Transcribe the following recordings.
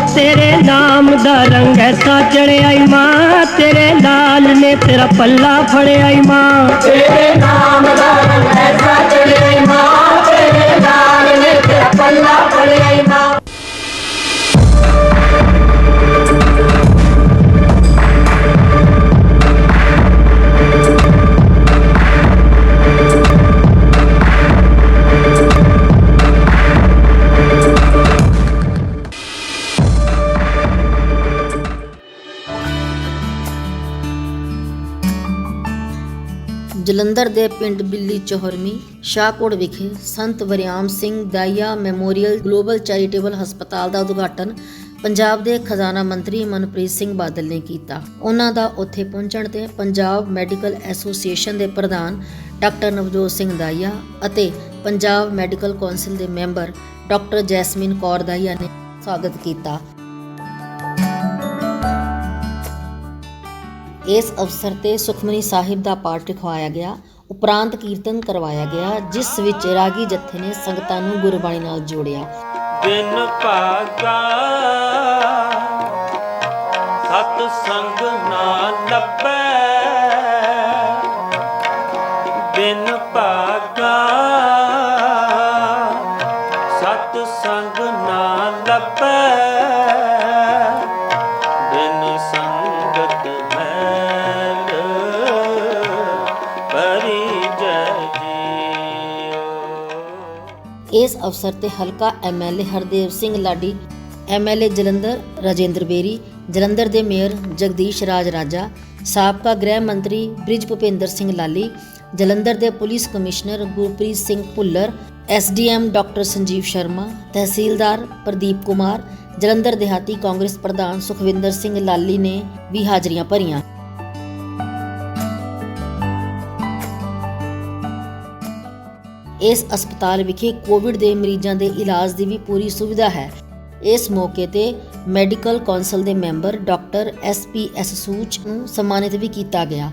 तेरे नाम दा रंग ऐसा चढ़े आई माँ, तेरे लाल ने तेरा पल्ला फड़े आई माँ। तेरे नाम दा रंग ऐसा चढ़े आई माँ, तेरे लाल ने तेरा पल्ला फड़े आई माँ। ਜਲੰਧਰ ਦੇ ਪਿੰਡ ਬਿੱਲੀ ਚੋਹਰਮੀ ਸ਼ਾਹਕੋਟ ਵਿਖੇ Sant Wariam Singh Dahiya memorial global charitable ਹਸਪਤਾਲ ਦਾ ਉਦਘਾਟਨ ਪੰਜਾਬ ਦੇ ਖਜ਼ਾਨਾ ਮੰਤਰੀ ਮਨਪ੍ਰੀਤ ਸਿੰਘ ਬਾਦਲ ਨੇ ਕੀਤਾ। ਉਹਨਾਂ ਦਾ ਉੱਥੇ ਪਹੁੰਚਣ ਤੇ ਪੰਜਾਬ ਮੈਡੀਕਲ ਐਸੋਸੀਏਸ਼ਨ ਦੇ ਪ੍ਰਧਾਨ ਡਾਕਟਰ ਨਵਜੋਤ ਸਿੰਘ ਦਾਈਆ ਅਤੇ ਪੰਜਾਬ ਮੈਡੀਕਲ ਕੌਂਸਲ ਦੇ ਮੈਂਬਰ ਡਾਕਟਰ ਜੈਸਮੀਨ ਕੌਰ ਦਾਈਆ ਨੇ ਸਵਾਗਤ ਕੀਤਾ। ਇਸ ਅਵਸਰ ਤੇ ਸੁਖਮਨੀ ਸਾਹਿਬ ਦਾ ਪਾਠ ਰਖਵਾਇਆ ਗਿਆ, ਉਪਰੰਤ ਕੀਰਤਨ ਕਰਵਾਇਆ ਗਿਆ, ਜਿਸ ਵਿੱਚ ਰਾਗੀ ਜੱਥੇ ਨੇ ਸੰਗਤਾਂ ਨੂੰ ਗੁਰਬਾਣੀ ਨਾਲ ਜੋੜਿਆ। ਬਿਨ ਭਾਗਾ ਸਤ ਸੰਗ ਨਾ ਲੱਭੈ, ਬਿਨ ਭਾਗਾ ਸਤ ਸੰਗ ਨਾ ਲੱਭੈ, ਬਿਨ ਸੰਗਤ ਮੈਲ ਭਰੀ ਜੈ ਜੀਓ। ਇਸ ਅਵਸਰ ਤੇ ਹਲਕਾ ਐਮਐਲਏ ਹਰਦੇਵ ਸਿੰਘ ਲਾਡੀ, ਐਮਐਲਏ ਜਲੰਧਰ ਰਾਜਿੰਦਰ ਬੇਰੀ, ਜਲੰਧਰ ਦੇ ਮੇਅਰ ਜਗਦੀਸ਼ ਰਾਜ ਰਾਜਾ, ਸਾਬਕਾ ਗ੍ਰਹਿ ਮੰਤਰੀ ਬ੍ਰਿਜ ਭੁਪਿੰਦਰ ਸਿੰਘ ਲਾਲੀ, ਜਲੰਧਰ ਦੇ police commissioner Gurpreet Singh Bhullar, SDM doctor Sanjeev Sharma, tehsildar Pradeep Kumar, Jalandhar ਦਿਹਾਤੀ ਕਾਂਗਰਸ ਪ੍ਰਧਾਨ ਸੁਖਵਿੰਦਰ ਸਿੰਘ ਲਾਲੀ ਨੇ ਵੀ ਹਾਜ਼ਰੀਆਂ ਭਰੀਆਂ। ਇਸ ਹਸਪਤਾਲ ਵਿਖੇ ਕੋਵਿਡ ਦੇ ਮਰੀਜ਼ਾਂ ਦੇ ਇਲਾਜ ਦੀ ਵੀ ਪੂਰੀ ਸੁਵਿਧਾ ਹੈ। ਇਸ ਮੌਕੇ ਤੇ ਮੈਡੀਕਲ ਕੌਂਸਲ ਦੇ ਮੈਂਬਰ ਡਾਕਟਰ ਐਸਪੀਐਸ ਸੂਚ ਨੂੰ ਸਨਮਾਨਿਤ ਵੀ ਕੀਤਾ ਗਿਆ।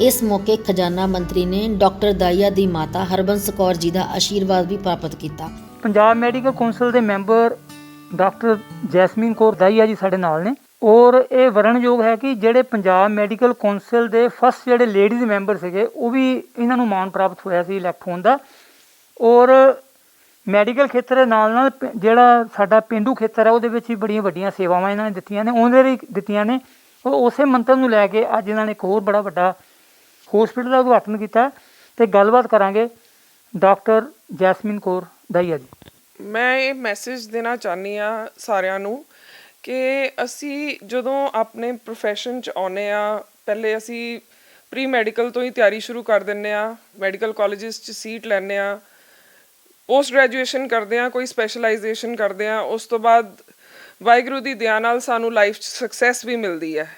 ਇਸ ਮੌਕੇ ਖਜ਼ਾਨਾ ਮੰਤਰੀ ਨੇ ਡਾਕਟਰ ਦਾਈਆ ਦੀ ਮਾਤਾ ਹਰਬੰਸ ਕੌਰ ਜੀ ਦਾ ਆਸ਼ੀਰਵਾਦ ਵੀ ਪ੍ਰਾਪਤ ਕੀਤਾ। ਪੰਜਾਬ ਮੈਡੀਕਲ ਕੌਂਸਲ ਦੇ ਮੈਂਬਰ ਡਾਕਟਰ ਜੈਸਮੀਨ ਕੌਰ ਦਾਈਆ ਜੀ ਸਾਡੇ ਨਾਲ ਨੇ, ਔਰ ਇਹ ਵਰਣਯੋਗ ਹੈ ਕਿ ਜਿਹੜੇ ਪੰਜਾਬ ਮੈਡੀਕਲ ਕੌਂਸਲ ਦੇ ਫਸਟ ਜਿਹੜੇ ਲੇਡੀਜ਼ ਮੈਂਬਰ ਸੀਗੇ ਉਹ ਵੀ ਇਹਨਾਂ ਨੂੰ ਮਾਣ ਪ੍ਰਾਪਤ ਹੋਇਆ ਸੀ ਇਲੈਕਟ ਹੋਣ ਦਾ। ਔਰ ਮੈਡੀਕਲ ਖੇਤਰ ਦੇ ਨਾਲ ਨਾਲ ਜਿਹੜਾ ਸਾਡਾ ਪੇਂਡੂ ਖੇਤਰ ਹੈ ਉਹਦੇ ਵਿੱਚ ਵੀ ਬੜੀਆਂ ਵੱਡੀਆਂ ਸੇਵਾਵਾਂ ਇਹਨਾਂ ਨੇ ਦਿੱਤੀਆਂ ਨੇ, ਉਹਦੇ ਲਈ ਦਿੱਤੀਆਂ ਨੇ। ਔਰ ਉਸੇ ਮੰਤਵ ਨੂੰ ਲੈ ਕੇ ਅੱਜ ਇਹਨਾਂ ਨੇ ਇੱਕ ਹੋਰ ਬੜਾ ਵੱਡਾ ਹੌਸਪੀਟਲ ਦਾ ਉਦਘਾਟਨ ਕੀਤਾ ਤੇ ਗੱਲਬਾਤ ਕਰਾਂਗੇ ਡਾਕਟਰ ਜੈਸਮੀਨ ਕੌਰ ਦਾਈਆ ਜੀ। ਮੈਂ ਇਹ ਮੈਸੇਜ ਦੇਣਾ ਚਾਹੁੰਦੀ ਹਾਂ ਸਾਰਿਆਂ ਨੂੰ ਕਿ ਅਸੀਂ ਜਦੋਂ ਆਪਣੇ ਪ੍ਰੋਫੈਸ਼ਨ 'ਚ ਆਉਂਦੇ ਹਾਂ, ਪਹਿਲੇ ਅਸੀਂ ਪ੍ਰੀ ਮੈਡੀਕਲ ਤੋਂ ਹੀ ਤਿਆਰੀ ਸ਼ੁਰੂ ਕਰ ਦਿੰਦੇ ਹਾਂ, ਮੈਡੀਕਲ ਕਾਲਜਿਸ 'ਚ ਸੀਟ ਲੈਂਦੇ ਹਾਂ, ਪੋਸਟ ਗ੍ਰੈਜੂਏਸ਼ਨ ਕਰਦੇ ਹਾਂ, ਕੋਈ ਸਪੈਸ਼ਲਾਈਜੇਸ਼ਨ ਕਰਦੇ ਹਾਂ, ਉਸ ਤੋਂ ਬਾਅਦ ਵਾਹਿਗੁਰੂ ਦੀ ਦਇਆ ਨਾਲ ਸਾਨੂੰ ਲਾਈਫ 'ਚ ਸਕਸੈਸ ਵੀ ਮਿਲਦੀ ਹੈ।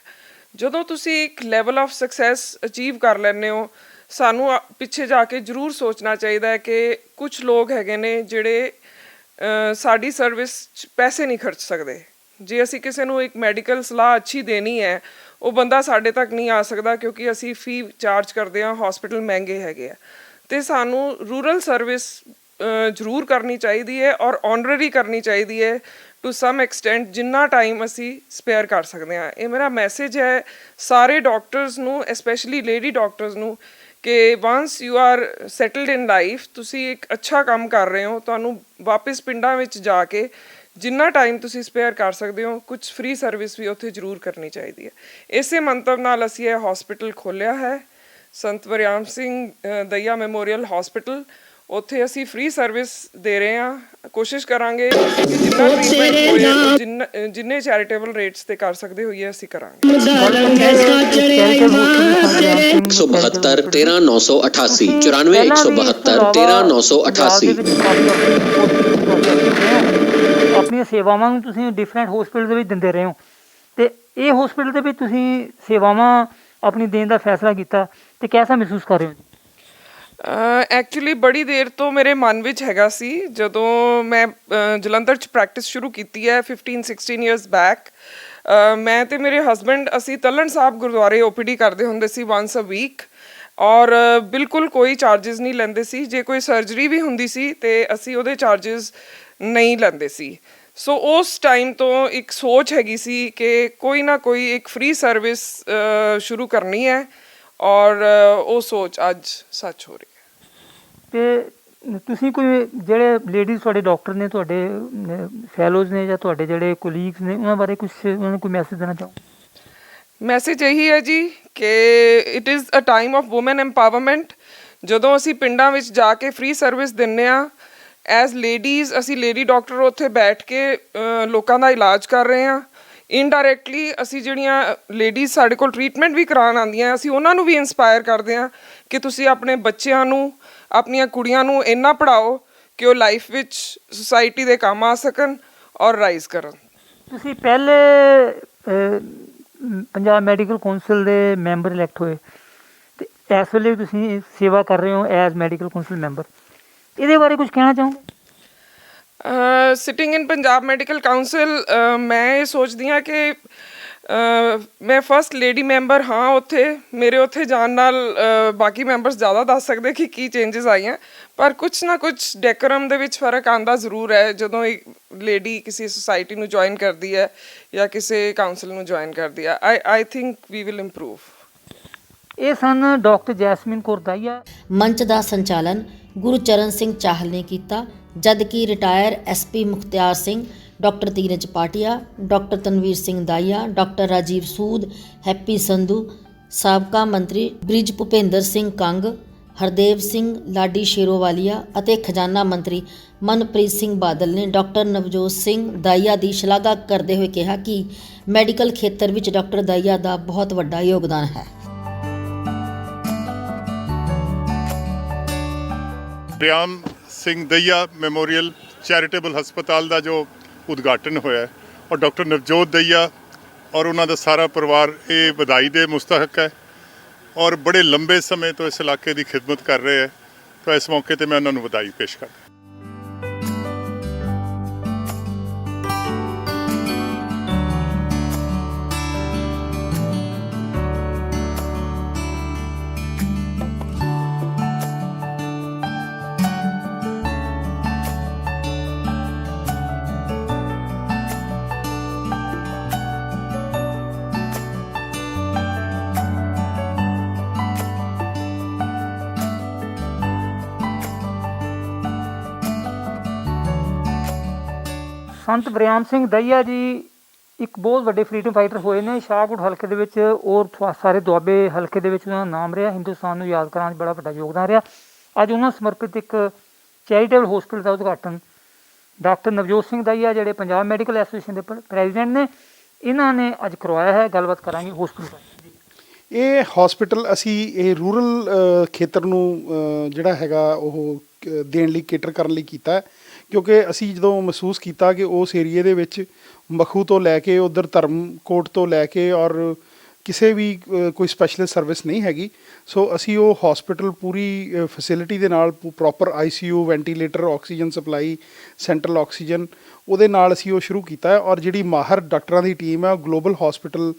ਜਦੋਂ ਤੁਸੀਂ ਇੱਕ ਲੈਵਲ ਆਫ ਸਕਸੈਸ ਅਚੀਵ ਕਰ ਲੈਂਦੇ ਹੋ, ਸਾਨੂੰ ਪਿੱਛੇ ਜਾ ਕੇ ਜ਼ਰੂਰ ਸੋਚਣਾ ਚਾਹੀਦਾ ਹੈ ਕਿ ਕੁਝ ਲੋਕ ਹੈਗੇ ਨੇ ਜਿਹੜੇ ਸਾਡੀ ਸਰਵਿਸ 'ਚ ਪੈਸੇ ਨਹੀਂ ਖਰਚ ਸਕਦੇ। ਜੇ ਅਸੀਂ ਕਿਸੇ ਨੂੰ ਇੱਕ ਮੈਡੀਕਲ ਸਲਾਹ ਅੱਛੀ ਦੇਣੀ ਹੈ, ਉਹ ਬੰਦਾ ਸਾਡੇ ਤੱਕ ਨਹੀਂ ਆ ਸਕਦਾ ਕਿਉਂਕਿ ਅਸੀਂ ਫੀ ਚਾਰਜ ਕਰਦੇ ਹਾਂ, ਹੌਸਪੀਟਲ ਮਹਿੰਗੇ ਹੈਗੇ ਆ। ਅਤੇ ਸਾਨੂੰ ਰੂਰਲ ਸਰਵਿਸ ਜ਼ਰੂਰ ਕਰਨੀ ਚਾਹੀਦੀ ਹੈ ਔਰ ਔਨਰਰੀ ਕਰਨੀ ਚਾਹੀਦੀ ਹੈ ਟੂ ਸਮ ਐਕਸਟੈਂਟ, ਜਿੰਨਾ ਟਾਈਮ ਅਸੀਂ ਸਪੇਅਰ ਕਰ ਸਕਦੇ ਹਾਂ। ਇਹ ਮੇਰਾ ਮੈਸੇਜ ਹੈ ਸਾਰੇ ਡਾਕਟਰਸ ਨੂੰ, ਐਸਪੈਸ਼ਲੀ ਲੇਡੀ ਡਾਕਟਰਸ ਨੂੰ, ਕਿ once you are settled in life, ਤੁਸੀਂ ਇੱਕ ਅੱਛਾ ਕੰਮ ਕਰ ਰਹੇ ਹੋ, ਤੁਹਾਨੂੰ ਵਾਪਸ ਪਿੰਡਾਂ ਵਿੱਚ ਜਾ ਕੇ ਜਿੰਨਾ ਟਾਈਮ ਤੁਸੀਂ ਸਪੇਅਰ ਕਰ ਸਕਦੇ ਹੋ, ਕੁਝ ਫ੍ਰੀ ਸਰਵਿਸ ਵੀ ਉੱਥੇ ਜ਼ਰੂਰ ਕਰਨੀ ਚਾਹੀਦੀ ਹੈ। ਇਸੇ ਮੰਤਵ ਨਾਲ ਅਸੀਂ ਇਹ ਹੌਸਪੀਟਲ ਖੋਲ੍ਹਿਆ ਹੈ, ਸੰਤ ਵਰਿਆਮ ਸਿੰਘ ਦਈਆ ਮੈਮੋਰੀਅਲ ਹੌਸਪੀਟਲ। ਉੱਥੇ ਅਸੀਂ ਫ੍ਰੀ ਸਰਵਿਸ ਦੇ ਰਹੇ ਹਾਂ। ਕੋਸ਼ਿਸ਼ ਕਰਾਂਗੇ ਕਿ ਜਿੰਨਾ ਟ੍ਰੀਟਮੈਂਟ ਜਿੰਨੇ ਚੈਰੀਟੇਬਲ ਰੇਟਸ ਤੇ ਕਰ ਸਕਦੇ ਹੋਈਏ ਅਸੀਂ ਕਰਾਂਗੇ। 172 13 988 94 172 13 988। ਆਪਣੀਆਂ ਸੇਵਾਵਾਂ ਨੂੰ ਤੁਸੀਂ ਡਿਫਰੈਂਟ ਹੌਸਪੀਟਲ ਦੇ ਵਿੱਚ ਦਿੰਦੇ ਰਹੇ ਹੋ ਤੇ ਇਹ ਹੌਸਪੀਟਲ ਦੇ ਵਿੱਚ ਤੁਸੀਂ ਸੇਵਾਵਾਂ ਆਪਣੀ ਦੇਣ ਦਾ ਫੈਸਲਾ ਕੀਤਾ ਤੇ ਕਿਹਦਾ ਮਹਿਸੂਸ ਕਰ ਰਹੇ ਹੋ? ਐਕਚੁਅਲੀ ਬੜੀ ਦੇਰ ਤੋਂ ਮੇਰੇ ਮਨ ਵਿੱਚ ਹੈਗਾ ਸੀ। ਜਦੋਂ ਮੈਂ ਜਲੰਧਰ 'ਚ ਪ੍ਰੈਕਟਿਸ ਸ਼ੁਰੂ ਕੀਤੀ ਹੈ 15-16 ਇਅਰਸ ਬੈਕ, ਮੈਂ ਅਤੇ ਮੇਰੇ ਹਸਬੈਂਡ ਅਸੀਂ ਤਲਣ ਸਾਹਿਬ ਗੁਰਦੁਆਰੇ OPD ਕਰਦੇ ਹੁੰਦੇ ਸੀ once a week। ਔਰ ਬਿਲਕੁਲ ਕੋਈ ਚਾਰजेस ਨਹੀਂ ਲੈਂਦੇ ਸੀ। ਜੇ ਕੋਈ ਸਰਜਰੀ ਵੀ ਹੁੰਦੀ ਸੀ ਤੇ ਅਸੀਂ ਉਹਦੇ ਚਾਰजेस ਨਹੀਂ ਲੈਂਦੇ ਸੀ। ਸੋ ਉਸ ਟਾਈਮ ਤੋਂ ਇੱਕ ਸੋਚ ਹੈਗੀ ਸੀ ਕਿ ਕੋਈ ਨਾ ਕੋਈ ਇੱਕ ਫ੍ਰੀ ਸਰਵਿਸ ਸ਼ੁਰੂ ਕਰਨੀ ਹੈ ਔਰ ਉਹ ਸੋਚ ਅੱਜ ਸੱਚ ਹੋ ਰਹੀ ਹੈ। ਤੇ ਤੁਸੀਂ ਕੋਈ ਜਿਹੜੇ ਲੇਡੀਜ਼ ਤੁਹਾਡੇ ਡਾਕਟਰ ਨੇ, ਤੁਹਾਡੇ ਫੈਲੋਜ਼ ਨੇ, ਜਾਂ ਤੁਹਾਡੇ ਜਿਹੜੇ ਕੋਲੀਗਸ ਨੇ, ਉਹਨਾਂ ਬਾਰੇ ਕੁਝ ਉਹਨਾਂ ਨੂੰ ਕੋਈ ਮੈਸੇਜ ਦੇਣਾ ਚਾਹੋ? ਮੈਸੇਜ ਇਹੀ ਹੈ ਜੀ ਕਿ it is a time of woman empowerment. ਜਦੋਂ ਅਸੀਂ ਪਿੰਡਾਂ ਵਿੱਚ ਜਾ ਕੇ ਫ੍ਰੀ ਸਰਵਿਸ ਦਿੰਦੇ ਹਾਂ ਐਜ਼ ਲੇਡੀਜ਼, ਅਸੀਂ ਲੇਡੀ ਡਾਕਟਰ ਉੱਥੇ ਬੈਠ ਕੇ ਲੋਕਾਂ ਦਾ ਇਲਾਜ ਕਰ ਰਹੇ ਹਾਂ। ਇਨਡਾਇਰੈਕਟਲੀ ਅਸੀਂ ਜਿਹੜੀਆਂ ਲੇਡੀਜ਼ ਸਾਡੇ ਕੋਲ ਟਰੀਟਮੈਂਟ ਵੀ ਕਰਾਉਣ ਆਉਂਦੀਆਂ, ਅਸੀਂ ਉਹਨਾਂ ਨੂੰ ਵੀ ਇੰਸਪਾਇਰ ਕਰਦੇ ਹਾਂ ਕਿ ਤੁਸੀਂ ਆਪਣੇ ਬੱਚਿਆਂ ਨੂੰ, ਆਪਣੀਆਂ ਕੁੜੀਆਂ ਨੂੰ ਇੰਨਾ ਪੜ੍ਹਾਓ ਕਿ ਉਹ ਲਾਈਫ ਵਿੱਚ ਸੁਸਾਇਟੀ ਦੇ ਕੰਮ ਆ ਸਕਣ ਔਰ ਰਾਈਜ਼ ਕਰਨ। ਤੁਸੀਂ ਪਹਿਲੇ ਪੰਜਾਬ ਮੈਡੀਕਲ ਕੌਂਸਲ ਦੇ ਮੈਂਬਰ ਇਲੈਕਟ ਹੋਏ ਤੇ ਇਸ ਵੇਲੇ ਤੁਸੀਂ ਸੇਵਾ ਕਰ ਰਹੇ ਹੋ ਐਜ਼ ਮੈਡੀਕਲ ਕੌਂਸਲ ਮੈਂਬਰ, ਇਹਦੇ ਬਾਰੇ ਕੁਝ ਕਹਿਣਾ ਚਾਹੋਗੇ? ਸਿਟਿੰਗ ਇਨ ਪੰਜਾਬ ਮੈਡੀਕਲ ਕਾਉਂਸਲ, ਮੈਂ ਇਹ ਸੋਚਦੀ ਹਾਂ ਕਿ ਮੈਂ ਫਸਟ ਲੇਡੀ ਮੈਂਬਰ ਹਾਂ ਉੱਥੇ। ਮੇਰੇ ਉੱਥੇ ਜਾਣ ਨਾਲ ਬਾਕੀ ਮੈਂਬਰਸ ਜ਼ਿਆਦਾ ਦੱਸ ਸਕਦੇ ਕਿ ਕੀ ਚੇਂਜਸ ਆਈਆਂ, ਪਰ ਕੁਛ ਨਾ ਕੁਛ ਡੈਕੋਰਮ ਦੇ ਵਿੱਚ ਫਰਕ ਆਉਂਦਾ ਜ਼ਰੂਰ ਹੈ ਜਦੋਂ ਇੱਕ ਲੇਡੀ ਕਿਸੇ ਸੁਸਾਇਟੀ ਨੂੰ ਜੁਆਇਨ ਕਰਦੀ ਹੈ ਜਾਂ ਕਿਸੇ ਕਾਉਂਸਲ ਨੂੰ ਜੁਆਇਨ ਕਰਦੀ ਹੈ। I think we will improve. ਇਹ ਸਨ ਡਾਕਟਰ ਜੈਸਮੀਨ ਕੌਰ ਦਾਹੀਆ। ਮੰਚ ਦਾ ਸੰਚਾਲਨ ਗੁਰਚਰਨ ਸਿੰਘ ਚਾਹਲ ਨੇ ਕੀਤਾ, ਜਦਕਿ retire SP Mukhtiar Singh, doctor Dheeraj Patia, doctor Tanvir Singh Dahiya, doctor Rajiv Sood, Happy Sandhu, ਸਾਬਕਾ ਮੰਤਰੀ ਬ੍ਰਿਜ ਭੁਪਿੰਦਰ ਸਿੰਘ ਕੰਗ, ਹਰਦੇਵ ਸਿੰਘ ਲਾਡੀ ਸ਼ੇਰੋਵਾਲੀਆ ਅਤੇ ਖਜ਼ਾਨਾ ਮੰਤਰੀ ਮਨਪ੍ਰੀਤ ਸਿੰਘ ਬਾਦਲ ਨੇ ਡਾਕਟਰ ਨਵਜੋਤ ਸਿੰਘ ਦਾਹੀਆ ਦੀ ਸ਼ਲਾਘਾ ਕਰਦੇ ਹੋਏ ਕਿਹਾ ਕਿ ਮੈਡੀਕਲ ਖੇਤਰ ਵਿੱਚ ਡਾਕਟਰ ਦਾਹੀਆ ਦਾ ਬਹੁਤ ਵੱਡਾ ਯੋਗਦਾਨ ਹੈ। ਵਰਿਆਮ ਸਿੰਘ ਦਈਆ ਮੈਮੋਰੀਅਲ ਚੈਰੀਟੇਬਲ ਹਸਪਤਾਲ ਦਾ ਜੋ ਉਦਘਾਟਨ ਹੋਇਆ ਔਰ ਡਾਕਟਰ ਨਵਜੋਤ ਦਈਆ ਔਰ ਉਹਨਾਂ ਦਾ ਸਾਰਾ ਪਰਿਵਾਰ ਇਹ ਵਧਾਈ ਦੇ ਮੁਸਤਹਕ ਹੈ ਔਰ ਬੜੇ ਲੰਬੇ ਸਮੇਂ ਤੋਂ ਇਸ ਇਲਾਕੇ ਦੀ ਖਿਦਮਤ ਕਰ ਰਹੇ ਹੈ। ਤਾਂ ਇਸ ਮੌਕੇ ਤੇ ਮੈਂ ਉਹਨਾਂ ਨੂੰ ਵਧਾਈ ਪੇਸ਼ ਕਰਦਾ। ਸੰਤ ਵਰਿਆਮ ਸਿੰਘ ਦਾਹੀਆ ਜੀ ਇੱਕ ਬਹੁਤ ਵੱਡੇ ਫਰੀਡਮ ਫਾਈਟਰ ਹੋਏ ਨੇ ਸ਼ਾਹਕੋਟ ਹਲਕੇ ਦੇ ਵਿੱਚ, ਔਰ ਸਾਰੇ ਦੁਆਬੇ ਹਲਕੇ ਦੇ ਵਿੱਚ ਉਹਨਾਂ ਦਾ ਨਾਮ ਰਿਹਾ। ਹਿੰਦੁਸਤਾਨ ਨੂੰ ਯਾਦ ਕਰਾਉਣ 'ਚ ਬੜਾ ਵੱਡਾ ਯੋਗਦਾਨ ਰਿਹਾ। ਅੱਜ ਉਹਨਾਂ ਸਮਰਪਿਤ ਇੱਕ ਚੈਰੀਟੇਬਲ ਹੋਸਪਿਟਲ ਦਾ ਉਦਘਾਟਨ ਡਾਕਟਰ ਨਵਜੋਤ ਸਿੰਘ ਦਾਹੀਆ ਜਿਹੜੇ ਪੰਜਾਬ ਮੈਡੀਕਲ ਐਸੋਸੀਏਸ਼ਨ ਦੇ ਪ੍ਰੈਜ਼ੀਡੈਂਟ ਨੇ, ਇਹਨਾਂ ਨੇ ਅੱਜ ਕਰਵਾਇਆ ਹੈ। ਗੱਲਬਾਤ ਕਰਾਂਗੇ ਹੋਸਪਿਟਲ ਬਾਰੇ। ਇਹ ਹਸਪੀਟਲ ਅਸੀਂ ਇਹ ਰੂਰਲ ਖੇਤਰ ਨੂੰ ਜਿਹੜਾ ਹੈਗਾ ਉਹ ਦੇਣ ਲਈ ਕੇਟਰ ਕਰਨ ਲਈ ਕੀਤਾ, ਕਿਉਂਕਿ ਅਸੀਂ ਜਦੋਂ ਮਹਿਸੂਸ ਕੀਤਾ ਕਿ ਉਸ ਏਰੀਏ ਦੇ ਵਿੱਚ ਮਖੂ ਤੋਂ ਲੈ ਕੇ ਉੱਧਰ ਧਰਮਕੋਟ ਤੋਂ ਲੈ ਕੇ ਔਰ ਕਿਸੇ ਵੀ ਕੋਈ ਸਪੈਸ਼ਲਿਸਟ ਸਰਵਿਸ ਨਹੀਂ ਹੈਗੀ। ਸੋ ਅਸੀਂ ਉਹ ਹਸਪੀਟਲ ਪੂਰੀ ਫੈਸਿਲਿਟੀ ਦੇ ਨਾਲ proper ICU, ventilator, oxygen supply, central oxygen ਉਹਦੇ ਨਾਲ ਅਸੀਂ ਉਹ ਸ਼ੁਰੂ ਕੀਤਾ। ਔਰ ਜਿਹੜੀ ਮਾਹਰ ਡਾਕਟਰਾਂ ਦੀ ਟੀਮ ਹੈ ਗਲੋਬਲ ਹਸਪੀਟਲ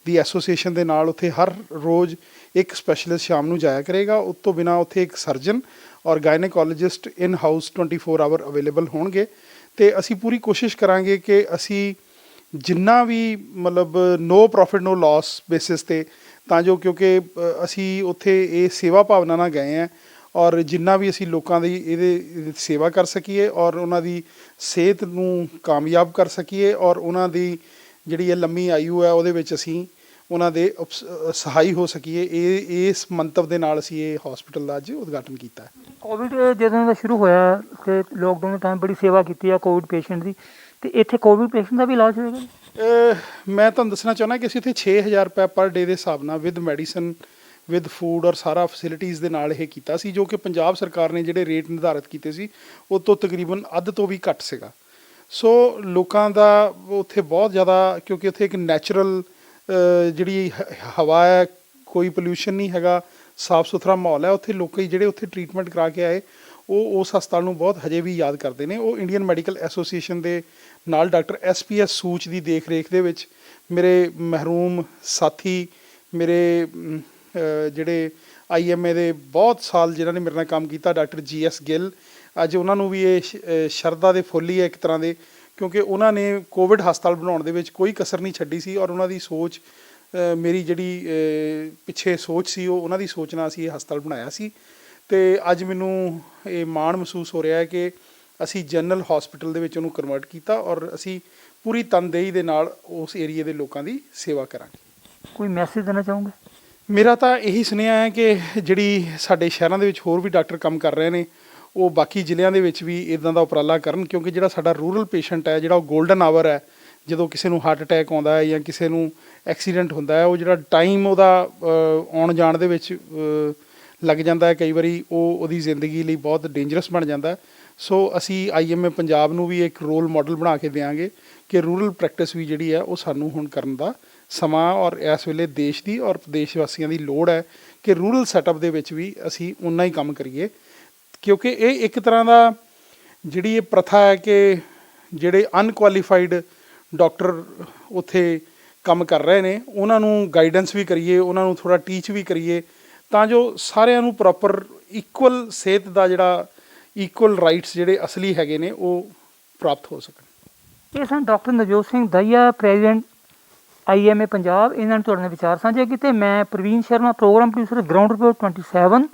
ਦੀ ਐਸੋਸੀਏਸ਼ਨ ਦੇ ਨਾਲ ਉੱਥੇ ਹਰ ਰੋਜ਼ ਇੱਕ ਸਪੈਸ਼ਲਿਸਟ ਸ਼ਾਮ ਨੂੰ ਜਾਇਆ ਕਰੇਗਾ। ਉਸ ਤੋਂ ਬਿਨਾਂ ਉੱਥੇ ਇੱਕ ਸਰਜਨ ਔਰ ਗਾਇਨੇਕੋਲੋਜਿਸਟ ਇਨ ਹਾਊਸ 24 ਆਵਰ ਅਵੇਲੇਬਲ ਹੋਣਗੇ। ਅਤੇ ਅਸੀਂ ਪੂਰੀ ਕੋਸ਼ਿਸ਼ ਕਰਾਂਗੇ ਕਿ ਅਸੀਂ ਜਿੰਨਾ ਵੀ ਮਤਲਬ ਨੋ ਪ੍ਰੋਫਿਟ ਨੋ ਲਾਸ ਬੇਸਿਸ 'ਤੇ, ਤਾਂ ਜੋ ਕਿਉਂਕਿ ਅਸੀਂ ਉੱਥੇ ਇਹ ਸੇਵਾ ਭਾਵਨਾ ਨਾਲ ਗਏ ਹਾਂ ਔਰ ਜਿੰਨਾ ਵੀ ਅਸੀਂ ਲੋਕਾਂ ਦੀ ਇਹਦੇ ਸੇਵਾ ਕਰ ਸਕੀਏ ਔਰ ਉਹਨਾਂ ਦੀ ਸਿਹਤ ਨੂੰ ਕਾਮਯਾਬ ਕਰ ਸਕੀਏ ਔਰ ਉਹਨਾਂ ਦੀ ਜਿਹੜੀ ਇਹ ਲੰਮੀ ਆਯੂ ਹੈ ਉਹਦੇ ਵਿੱਚ ਅਸੀਂ ਉਹਨਾਂ ਦੇ ਸਹਾਈ ਹੋ ਸਕੀਏ, ਇਸ ਮੰਤਵ ਦੇ ਨਾਲ ਅਸੀਂ ਇਹ ਹਸਪੀਟਲ ਦਾ ਅੱਜ ਉਦਘਾਟਨ ਕੀਤਾ। ਕੋਵਿਡ ਜਦੋਂ ਦਾ ਸ਼ੁਰੂ ਹੋਇਆ ਤੇ ਲੋਕਡਾਊਨ ਦੇ ਟਾਈਮ ਬੜੀ ਸੇਵਾ ਕੀਤੀ ਆ ਕੋਵਿਡ ਪੇਸ਼ੈਂਟ ਦੀ, ਤੇ ਇੱਥੇ ਕੋਵਿਡ ਪੇਸ਼ੈਂਟ ਦਾ ਵੀ ਇਲਾਜ ਹੋਏਗਾ? ਮੈਂ ਤੁਹਾਨੂੰ ਦੱਸਣਾ ਚਾਹੁੰਦਾ ਕਿ ਅਸੀਂ ਇੱਥੇ 6000 ਰੁਪਏ ਪਰ ਡੇ ਦੇ ਹਿਸਾਬ ਨਾਲ ਵਿਦ ਮੈਡੀਸਨ, ਵਿਦ ਫੂਡ ਔਰ ਸਾਰਾ ਫੈਸਿਲਿਟੀਜ਼ ਦੇ ਨਾਲ ਇਹ ਕੀਤਾ ਸੀ, ਜੋ ਕਿ ਪੰਜਾਬ ਸਰਕਾਰ ਨੇ ਜਿਹੜੇ ਰੇਟ ਨਿਰਧਾਰਿਤ ਕੀਤੇ ਸੀ ਉਹ ਤੋਂ ਤਕਰੀਬਨ ਅੱਧ ਤੋਂ ਵੀ ਘੱਟ ਸੀਗਾ। ਸੋ ਲੋਕਾਂ ਦਾ ਉੱਥੇ ਬਹੁਤ ਜ਼ਿਆਦਾ, ਕਿਉਂਕਿ ਉੱਥੇ ਇੱਕ ਨੈਚੁਰਲ ਜਿਹੜੀ ਹਵਾ ਹੈ, ਕੋਈ ਪੋਲਿਊਸ਼ਨ ਨਹੀਂ ਹੈਗਾ, ਸਾਫ ਸੁਥਰਾ ਮਾਹੌਲ ਹੈ। ਉੱਥੇ ਲੋਕ ਜਿਹੜੇ ਉੱਥੇ ਟਰੀਟਮੈਂਟ ਕਰਾ ਕੇ ਆਏ ਉਹ ਉਸ ਹਸਪਤਾਲ ਨੂੰ ਬਹੁਤ ਹਜੇ ਵੀ ਯਾਦ ਕਰਦੇ ਨੇ। ਉਹ ਇੰਡੀਅਨ ਮੈਡੀਕਲ ਐਸੋਸੀਏਸ਼ਨ ਦੇ ਨਾਲ ਡਾਕਟਰ SPS ਸੂਚ ਦੀ ਦੇਖ ਰੇਖ ਦੇ ਵਿੱਚ ਮੇਰੇ ਮਹਿਰੂਮ ਸਾਥੀ, ਮੇਰੇ ਜਿਹੜੇ IMA ਦੇ ਬਹੁਤ ਸਾਲ ਜਿਨ੍ਹਾਂ ਨੇ ਮੇਰੇ ਨਾਲ ਕੰਮ ਕੀਤਾ, ਡਾਕਟਰ GS ਗਿੱਲ, ਅੱਜ ਉਹਨਾਂ ਨੂੰ ਵੀ ਇਹ ਸ਼ਰਧਾ ਦੇ ਫੁੱਲ ਹੀ ਹੈ ਇੱਕ ਤਰ੍ਹਾਂ ਦੇ, ਕਿਉਂਕਿ ਉਹਨਾਂ ਨੇ ਕੋਵਿਡ ਹਸਪਤਾਲ ਬਣਾਉਣ ਦੇ ਵਿੱਚ ਕੋਈ ਕਸਰ ਨਹੀਂ ਛੱਡੀ ਸੀ, ਔਰ ਉਹਨਾਂ ਦੀ ਸੋਚ ਮੇਰੀ ਜਿਹੜੀ ਪਿੱਛੇ ਸੋਚ ਸੀ ਉਹ ਉਹਨਾਂ ਦੀ ਸੋਚ ਨਾਲ ਅਸੀਂ ਇਹ ਹਸਪਤਾਲ ਬਣਾਇਆ ਸੀ। ਅਤੇ ਅੱਜ ਮੈਨੂੰ ਇਹ ਮਾਣ ਮਹਿਸੂਸ ਹੋ ਰਿਹਾ ਹੈ ਕਿ ਅਸੀਂ ਜਨਰਲ ਹਸਪੀਟਲ ਦੇ ਵਿੱਚ ਉਹਨੂੰ ਕਨਵਰਟ ਕੀਤਾ, ਔਰ ਅਸੀਂ ਪੂਰੀ ਤਨਦੇਹੀ ਦੇ ਨਾਲ ਉਸ ਏਰੀਏ ਦੇ ਲੋਕਾਂ ਦੀ ਸੇਵਾ ਕਰਾਂਗੇ। ਕੋਈ ਮੈਸੇਜ ਦੇਣਾ ਚਾਹੋਗੇ? ਮੇਰਾ ਤਾਂ ਇਹੀ ਸੁਨੇਹਾ ਹੈ ਕਿ ਜਿਹੜੀ ਸਾਡੇ ਸ਼ਹਿਰਾਂ ਦੇ ਵਿੱਚ ਹੋਰ ਵੀ ਡਾਕਟਰ ਕੰਮ ਕਰ ਰਹੇ ਨੇ, ਉਹ ਬਾਕੀ ਜ਼ਿਲ੍ਹਿਆਂ ਦੇ ਵਿੱਚ ਵੀ ਇੱਦਾਂ ਦਾ ਉਪਰਾਲਾ ਕਰਨ, ਕਿਉਂਕਿ ਜਿਹੜਾ ਸਾਡਾ ਰੂਰਲ ਪੇਸ਼ੈਂਟ ਹੈ, ਜਿਹੜਾ ਉਹ ਗੋਲਡਨ ਆਵਰ ਹੈ, ਜਦੋਂ ਕਿਸੇ ਨੂੰ ਹਾਰਟ ਅਟੈਕ ਆਉਂਦਾ ਹੈ ਜਾਂ ਕਿਸੇ ਨੂੰ ਐਕਸੀਡੈਂਟ ਹੁੰਦਾ ਹੈ, ਉਹ ਜਿਹੜਾ ਟਾਈਮ ਉਹਦਾ ਆਉਣ ਜਾਣ ਦੇ ਵਿੱਚ ਲੱਗ ਜਾਂਦਾ ਹੈ, ਕਈ ਵਾਰੀ ਉਹਦੀ ਜ਼ਿੰਦਗੀ ਲਈ ਬਹੁਤ ਡੇਂਜਰਸ ਬਣ ਜਾਂਦਾ। ਸੋ ਅਸੀਂ IMA ਪੰਜਾਬ ਨੂੰ ਵੀ ਇੱਕ ਰੋਲ ਮਾਡਲ ਬਣਾ ਕੇ ਦਿਆਂਗੇ ਕਿ ਰੂਰਲ ਪ੍ਰੈਕਟਿਸ ਵੀ ਜਿਹੜੀ ਹੈ ਉਹ ਸਾਨੂੰ ਹੁਣ ਕਰਨ ਦਾ ਸਮਾਂ, ਔਰ ਇਸ ਵੇਲੇ ਦੇਸ਼ ਦੀ ਔਰ ਦੇਸ਼ ਵਾਸੀਆਂ ਦੀ ਲੋੜ ਹੈ ਕਿ ਰੂਰਲ ਸੈਟਅਪ ਦੇ ਵਿੱਚ ਵੀ ਅਸੀਂ ਉਨਾ ਹੀ ਕੰਮ ਕਰੀਏ, ਕਿਉਂਕਿ ਇਹ ਇੱਕ ਤਰ੍ਹਾਂ ਦਾ ਜਿਹੜੀ ਇਹ ਪ੍ਰਥਾ ਹੈ ਕਿ ਜਿਹੜੇ ਅਨਕੁਆਲੀਫਾਈਡ ਡਾਕਟਰ ਉੱਥੇ ਕੰਮ ਕਰ ਰਹੇ ਨੇ ਉਹਨਾਂ ਨੂੰ ਗਾਈਡੈਂਸ ਵੀ ਕਰੀਏ, ਉਹਨਾਂ ਨੂੰ ਥੋੜ੍ਹਾ ਟੀਚ ਵੀ ਕਰੀਏ, ਤਾਂ ਜੋ ਸਾਰਿਆਂ ਨੂੰ ਪ੍ਰੋਪਰ ਇਕੁਅਲ ਸਿਹਤ ਦਾ ਜਿਹੜਾ ਇਕੁਅਲ ਰਾਈਟਸ ਜਿਹੜੇ ਅਸਲੀ ਹੈਗੇ ਨੇ ਉਹ ਪ੍ਰਾਪਤ ਹੋ ਸਕਣ। ਇਹ ਸਨ doctor Navjot Singh Dahiya, president IMA Punjab. ਇਹਨਾਂ ਨੇ ਤੁਹਾਡੇ ਨਾਲ ਵਿਚਾਰ ਸਾਂਝੇ ਕੀਤੇ। ਮੈਂ Praveen Sharma, program producer, ground report 27।